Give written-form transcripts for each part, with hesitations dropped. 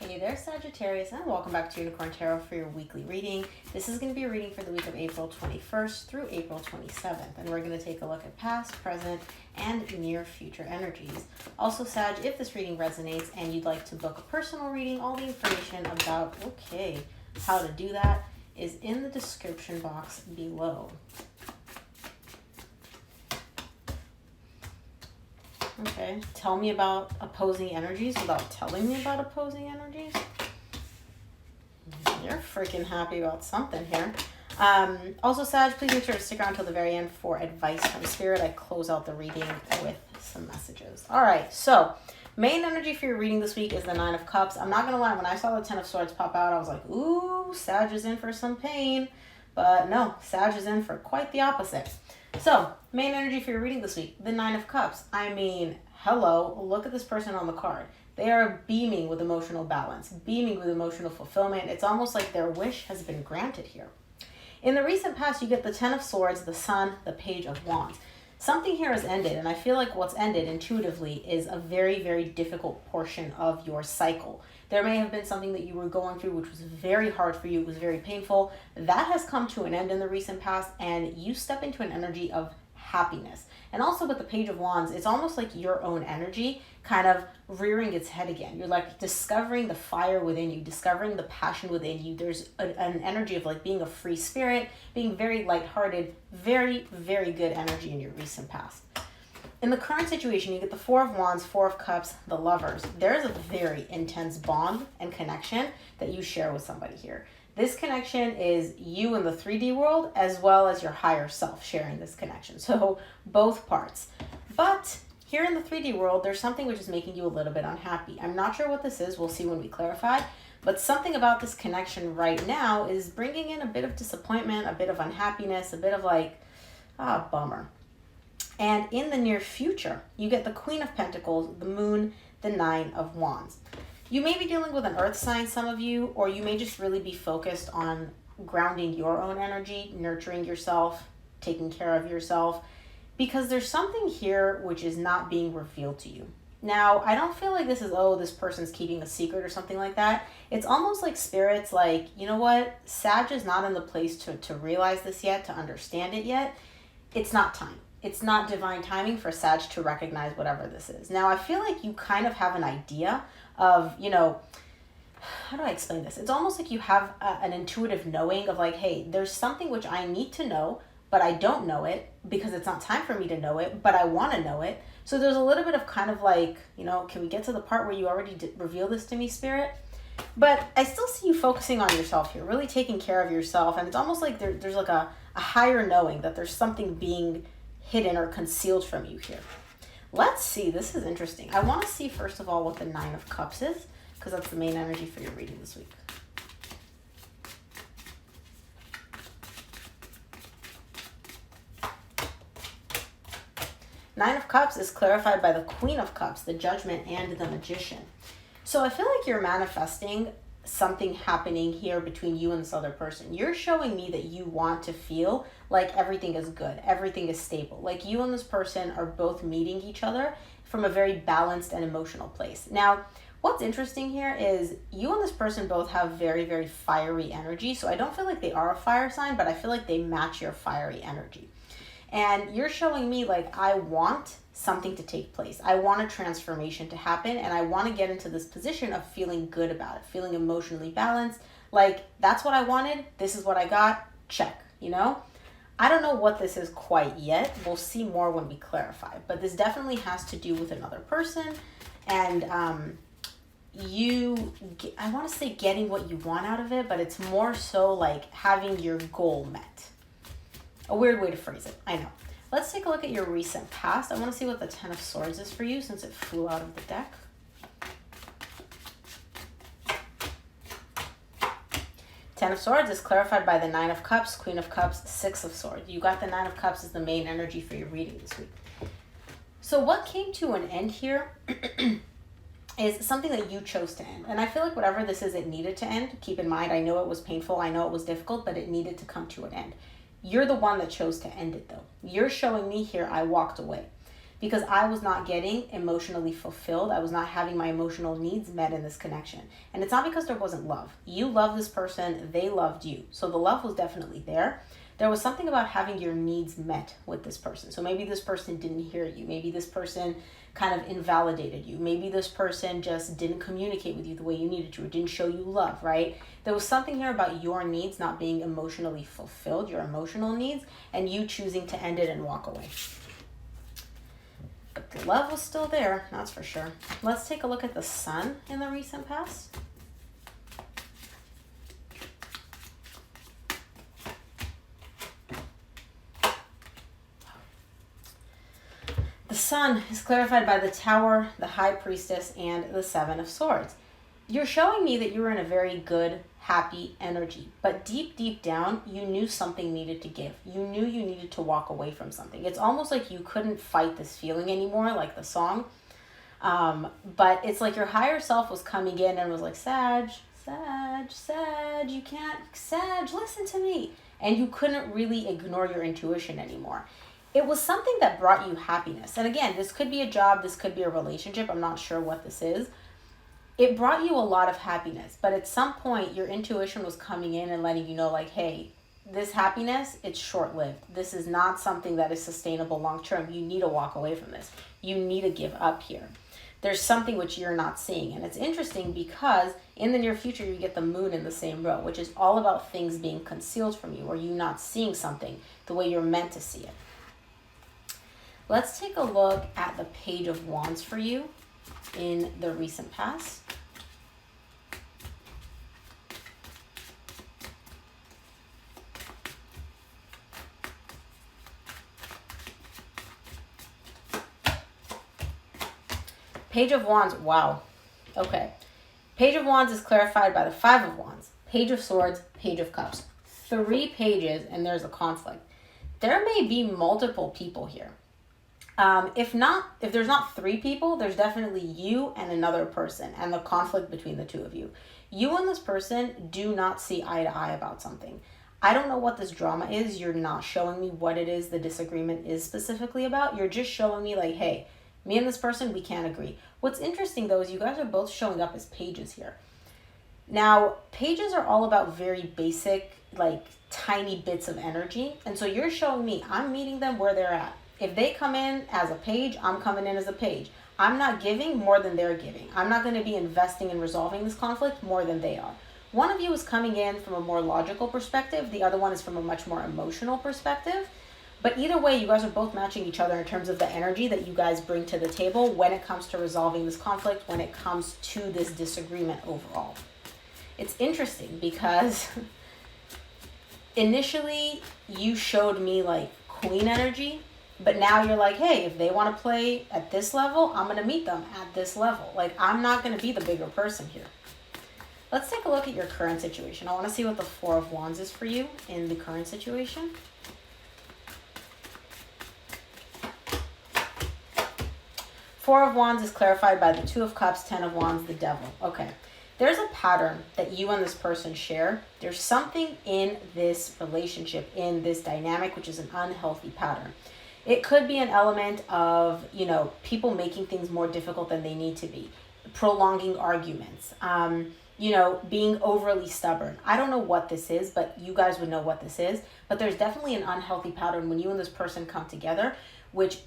Hey there, Sagittarius, and welcome back to Unicorn Tarot for your weekly reading. This is going to be a reading for the week of April 21st through April 27th, and we're going to take a look at past, present, and near future energies. Also, Sag, if this reading resonates and you'd like to book a personal reading, all the information about, how to do that is in the description box below. Okay, tell me about opposing energies without telling me about opposing energies. You're freaking happy about something here. Also, Sag, please make sure to stick around until the very end for advice from Spirit. I close out the reading with some messages. All right, so main energy for your reading this week is the Nine of Cups. I'm not going to lie, when I saw the Ten of Swords pop out, I was like, ooh, Sag is in for some pain. But no, Sag is in for quite the opposite. So, main energy for your reading this week, the Nine of Cups. I mean, hello, look at this person on the card. They are beaming with emotional balance, beaming with emotional fulfillment. It's almost like their wish has been granted here. In the recent past, you get the Ten of Swords, the Sun, the Page of Wands. Something here has ended, and I feel like what's ended intuitively is a very, very difficult portion of your cycle. There may have been something that you were going through which was very hard for you, it was very painful. That has come to an end in the recent past, and you step into an energy of happiness. And also with the Page of Wands, it's almost like your own energy kind of rearing its head again. You're like discovering the fire within you, discovering the passion within you. There's an energy of like being a free spirit, being very lighthearted, very, very good energy in your recent past. In the current situation, you get the Four of Wands, Four of Cups, the Lovers. There's a very intense bond and connection that you share with somebody here. This connection is you in the 3D world as well as your higher self sharing this connection. So both parts. But here in the 3D world, there's something which is making you a little bit unhappy. I'm not sure what this is. We'll see when we clarify. But something about this connection right now is bringing in a bit of disappointment, a bit of unhappiness, a bit of like, bummer. And in the near future, you get the Queen of Pentacles, the Moon, the Nine of Wands. You may be dealing with an earth sign, some of you, or you may just really be focused on grounding your own energy, nurturing yourself, taking care of yourself, because there's something here which is not being revealed to you. Now, I don't feel like this is, this person's keeping a secret or something like that. It's almost like Spirit's like, you know what? Sag is not in the place to realize this yet, to understand it yet. It's not time. It's not divine timing for Sag to recognize whatever this is. Now, I feel like you kind of have an idea of, how do I explain this? It's almost like you have an intuitive knowing of like, hey, there's something which I need to know, but I don't know it because it's not time for me to know it, but I want to know it. So there's a little bit of kind of like, can we get to the part where you already reveal this to me, Spirit? But I still see you focusing on yourself here, really taking care of yourself. And it's almost like there's like a higher knowing that there's something being hidden or concealed from you here. Let's see. This is interesting. I want to see, first of all, what the Nine of Cups is, because that's the main energy for your reading this week. Nine of Cups is clarified by the Queen of Cups, the Judgment, and the Magician. So I feel like you're manifesting something happening here between you and this other person. You're showing me that you want to feel like everything is good, everything is stable. Like you and this person are both meeting each other from a very balanced and emotional place. Now, what's interesting here is you and this person both have very, very fiery energy. So I don't feel like they are a fire sign, but I feel like they match your fiery energy. And you're showing me like, I want something to take place. I want a transformation to happen, and I want to get into this position of feeling good about it, feeling emotionally balanced. Like, that's what I wanted. This is what I got. Check, I don't know what this is quite yet. We'll see more when we clarify. But this definitely has to do with another person. And I want to say getting what you want out of it, but it's more so like having your goal met. A weird way to phrase it, I know. Let's take a look at your recent past. I want to see what the Ten of Swords is for you since it flew out of the deck. Ten of Swords is clarified by the Nine of Cups, Queen of Cups, Six of Swords. You got the Nine of Cups as the main energy for your reading this week. So what came to an end here is something that you chose to end. And I feel like whatever this is, it needed to end. Keep in mind, I know it was painful, I know it was difficult, but it needed to come to an end. You're the one that chose to end it though. You're showing me here I walked away. because I was not getting emotionally fulfilled. I was not having my emotional needs met in this connection. And it's not because there wasn't love. You love this person, they loved you. So the love was definitely there. There was something about having your needs met with this person. So maybe this person didn't hear you. Maybe this person kind of invalidated you. Maybe this person just didn't communicate with you the way you needed to, or didn't show you love, right? There was something here about your needs not being emotionally fulfilled, your emotional needs, and you choosing to end it and walk away. But the love was still there, that's for sure. Let's take a look at the sun in the recent past. The sun is clarified by the Tower, the High Priestess, and the Seven of Swords. You're showing me that you were in a very good, happy energy. But deep, deep down, you knew something needed to give. You knew you needed to walk away from something. It's almost like you couldn't fight this feeling anymore, like the song. But it's like your higher self was coming in and was like, Sag, you can't, Sag, listen to me. And you couldn't really ignore your intuition anymore. It was something that brought you happiness. And again, this could be a job, this could be a relationship. I'm not sure what this is. It brought you a lot of happiness. But at some point, your intuition was coming in and letting you know, like, hey, this happiness, it's short-lived. This is not something that is sustainable long-term. You need to walk away from this. You need to give up here. There's something which you're not seeing. And it's interesting because in the near future, you get the moon in the same row, which is all about things being concealed from you or you not seeing something the way you're meant to see it. Let's take a look at the Page of Wands for you in the recent past. Page of Wands, wow. Okay. Page of Wands is clarified by the Five of Wands, Page of Swords, Page of Cups. 3 pages and there's a conflict. There may be multiple people here. If there's not 3 people, there's definitely you and another person and the conflict between the two of you. You and this person do not see eye to eye about something. I don't know what this drama is. You're not showing me what it is the disagreement is specifically about. You're just showing me like, hey, me and this person, we can't agree. What's interesting though is you guys are both showing up as pages here. Now, pages are all about very basic, like tiny bits of energy. And so you're showing me I'm meeting them where they're at. If they come in as a page, I'm coming in as a page. I'm not giving more than they're giving. I'm not going to be investing in resolving this conflict more than they are. One of you is coming in from a more logical perspective. The other one is from a much more emotional perspective. But either way, you guys are both matching each other in terms of the energy that you guys bring to the table when it comes to resolving this conflict, when it comes to this disagreement overall. It's interesting because initially you showed me like queen energy. But now you're like, hey, if they want to play at this level, I'm going to meet them at this level. Like, I'm not going to be the bigger person here. Let's take a look at your current situation. I want to see what the Four of Wands is for you in the current situation. Four of Wands is clarified by the Two of Cups, Ten of Wands, the Devil. Okay. There's a pattern that you and this person share. There's something in this relationship, in this dynamic, which is an unhealthy pattern. It could be an element of, people making things more difficult than they need to be, prolonging arguments, being overly stubborn. I don't know what this is, but you guys would know what this is. But there's definitely an unhealthy pattern when you and this person come together, which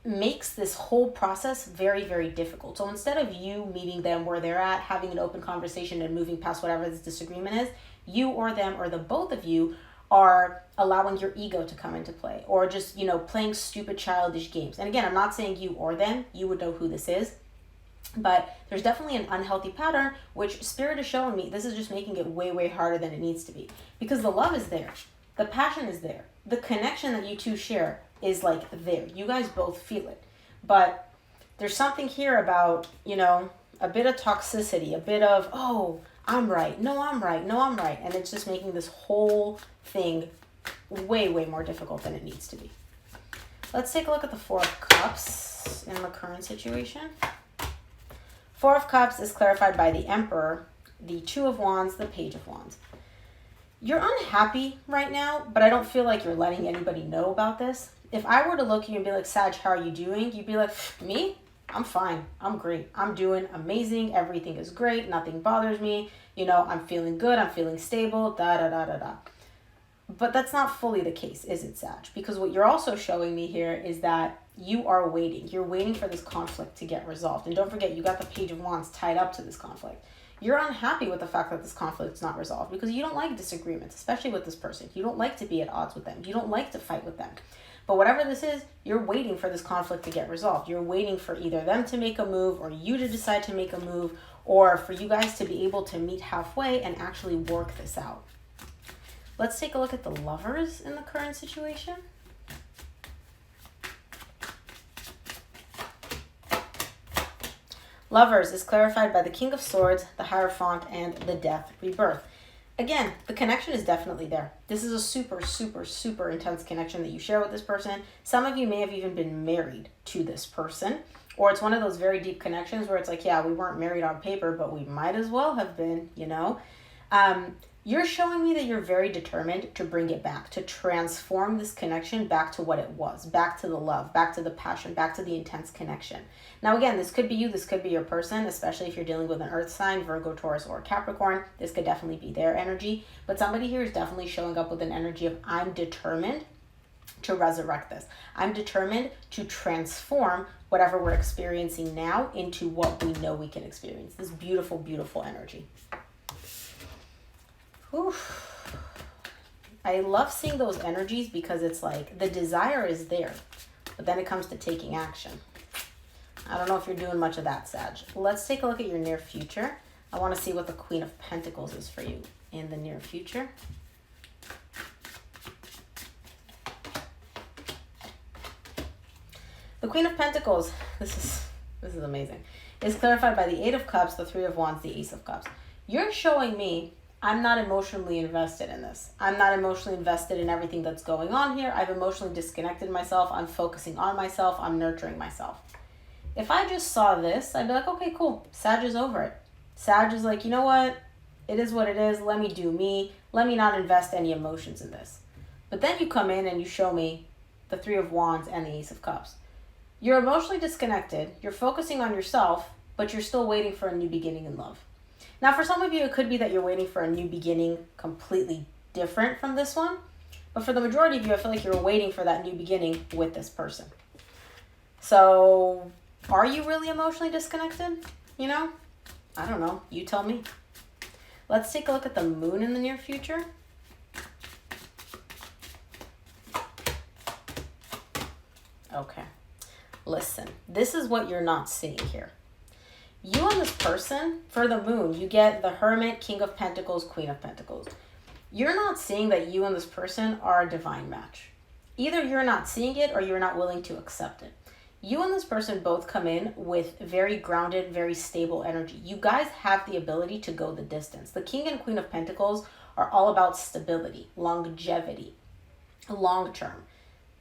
makes this whole process very, very difficult. So instead of you meeting them where they're at, having an open conversation and moving past whatever this disagreement is, you or them or the both of you are allowing your ego to come into play or just, playing stupid childish games. And again, I'm not saying you or them, you would know who this is, but there's definitely an unhealthy pattern, which Spirit is showing me this is just making it way, way harder than it needs to be because the love is there. The passion is there. The connection that you two share is like there. You guys both feel it, but there's something here about, a bit of toxicity, a bit of, oh, I'm right. No, I'm right. No, I'm right. And it's just making this whole thing way, way more difficult than it needs to be. Let's take a look at the Four of Cups in the current situation. Four of Cups is clarified by the Emperor, the Two of Wands, the Page of Wands. You're unhappy right now, but I don't feel like you're letting anybody know about this. If I were to look at you and be like, Sag, how are you doing? You'd be like, me? I'm fine. I'm great. I'm doing amazing. Everything is great. Nothing bothers me. You know, I'm feeling good. I'm feeling stable. Da da da da da. But that's not fully the case, is it, Sag? Because what you're also showing me here is that you are waiting. You're waiting for this conflict to get resolved. And don't forget, you got the Page of Wands tied up to this conflict. You're unhappy with the fact that this conflict is not resolved because you don't like disagreements, especially with this person. You don't like to be at odds with them. You don't like to fight with them. But whatever this is, you're waiting for this conflict to get resolved. You're waiting for either them to make a move or you to decide to make a move, or for you guys to be able to meet halfway and actually work this out. Let's take a look at the Lovers in the current situation. Lovers is clarified by the King of Swords, the Hierophant, and the Death Rebirth. Again, the connection is definitely there. This is a super, super, super intense connection that you share with this person. Some of you may have even been married to this person, or it's one of those very deep connections where it's like, yeah, we weren't married on paper, but we might as well have been, you know. You're showing me that you're very determined to bring it back, to transform this connection back to what it was, back to the love, back to the passion, back to the intense connection. Now, again, this could be you, this could be your person, especially if you're dealing with an earth sign, Virgo, Taurus, or Capricorn. This could definitely be their energy. But somebody here is definitely showing up with an energy of, I'm determined to resurrect this. I'm determined to transform whatever we're experiencing now into what we know we can experience. This beautiful, beautiful energy. Oof. I love seeing those energies because it's like the desire is there, but then it comes to taking action. I don't know if you're doing much of that, Sag. Let's take a look at your near future. I want to see what the Queen of Pentacles is for you in the near future. The Queen of Pentacles, this is amazing, is clarified by the Eight of Cups, the Three of Wands, the Ace of Cups. You're showing me I'm not emotionally invested in this. I'm not emotionally invested in everything that's going on here. I've emotionally disconnected myself. I'm focusing on myself. I'm nurturing myself. If I just saw this, I'd be like, okay, cool. Sag is over it. Sag is like, you know what? It is what it is. Let me do me. Let me not invest any emotions in this. But then you come in and you show me the Three of Wands and the Ace of Cups. You're emotionally disconnected. You're focusing on yourself, but you're still waiting for a new beginning in love. Now, for some of you, it could be that you're waiting for a new beginning completely different from this one. But for the majority of you, I feel like you're waiting for that new beginning with this person. So, are you really emotionally disconnected? You know? I don't know. You tell me. Let's take a look at the Moon in the near future. Okay. Listen, this is what you're not seeing here. You and this person, for the Moon, you get the Hermit, King of Pentacles, Queen of Pentacles. You're not seeing that you and this person are a divine match. Either you're not seeing it or you're not willing to accept it. You and this person both come in with very grounded, very stable energy. You guys have the ability to go the distance. The King and Queen of Pentacles are all about stability, longevity, long term.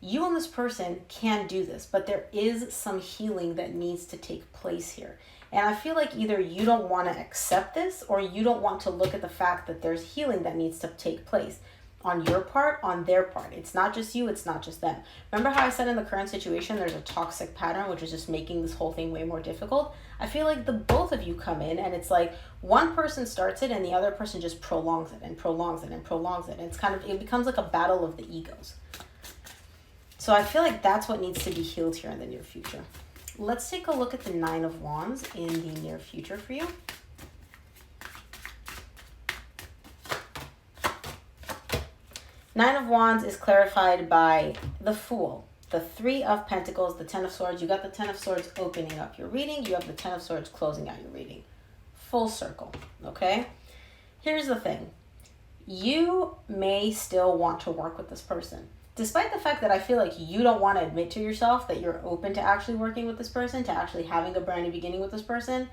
You and this person can do this, but there is some healing that needs to take place here. And I feel like either you don't want to accept this or you don't want to look at the fact that there's healing that needs to take place on your part, on their part. It's not just you, it's not just them. Remember how I said in the current situation, there's a toxic pattern, which is just making this whole thing way more difficult? I feel like the both of you come in and it's like one person starts it and the other person just prolongs it and prolongs it and prolongs it. And it becomes like a battle of the egos. So I feel like that's what needs to be healed here in the near future. Let's take a look at the Nine of Wands in the near future for you. Nine of Wands is clarified by the Fool, the Three of Pentacles, the Ten of Swords. You got the Ten of Swords opening up your reading. You have the Ten of Swords closing out your reading. Full circle, okay? Here's the thing. You may still want to work with this person. Despite the fact that I feel like you don't want to admit to yourself that you're open to actually working with this person, to actually having a brand new beginning with this person,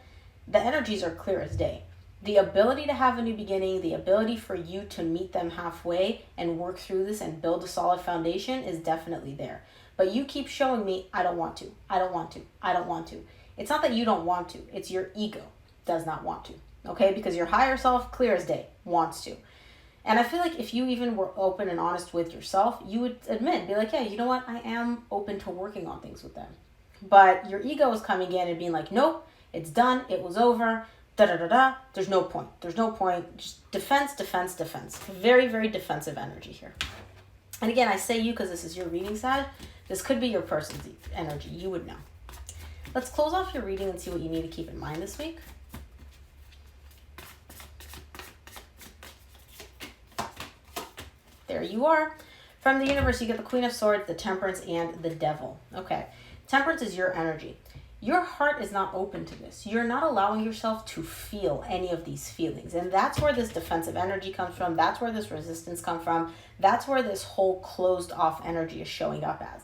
the energies are clear as day. The ability to have a new beginning, the ability for you to meet them halfway and work through this and build a solid foundation is definitely there. But you keep showing me, I don't want to, I don't want to, I don't want to. It's not that you don't want to, it's your ego does not want to, okay? Because your higher self, clear as day, wants to. And I feel like if you even were open and honest with yourself, you would admit, be like, yeah, you know what? I am open to working on things with them. But your ego is coming in and being like, nope, it's done. It was over. Da da da da. There's no point. There's no point. Just defense, defense, defense. Very, very defensive energy here. And again, I say you because this is your reading side. This could be your person's energy. You would know. Let's close off your reading and see what you need to keep in mind this week. There you are. From the universe, you get the Queen of Swords, the Temperance, and the Devil. Okay. Temperance is your energy. Your heart is not open to this. You're not allowing yourself to feel any of these feelings. And that's where this defensive energy comes from. That's where this resistance comes from. That's where this whole closed off energy is showing up as.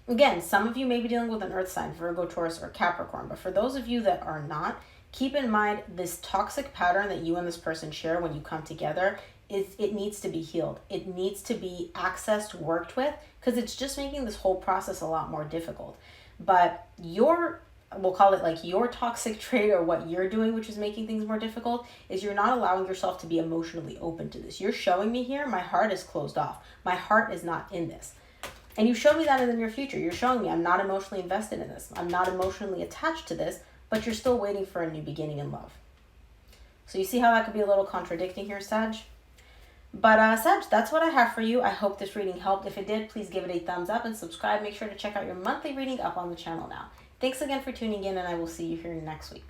Again, some of you may be dealing with an earth sign, Virgo, Taurus, or Capricorn. But for those of you that are not, keep in mind this toxic pattern that you and this person share when you come together. It needs to be healed. It needs to be accessed, worked with, because it's just making this whole process a lot more difficult. But we'll call it like your toxic trait, or what you're doing, which is making things more difficult, is you're not allowing yourself to be emotionally open to this. You're showing me here, my heart is closed off. My heart is not in this. And you showed me that in the near future. You're showing me I'm not emotionally invested in this. I'm not emotionally attached to this, but you're still waiting for a new beginning in love. So you see how that could be a little contradicting here, Sag? But Sag, that's what I have for you. I hope this reading helped. If it did, please give it a thumbs up and subscribe. Make sure to check out your monthly reading up on the channel now. Thanks again for tuning in, and I will see you here next week.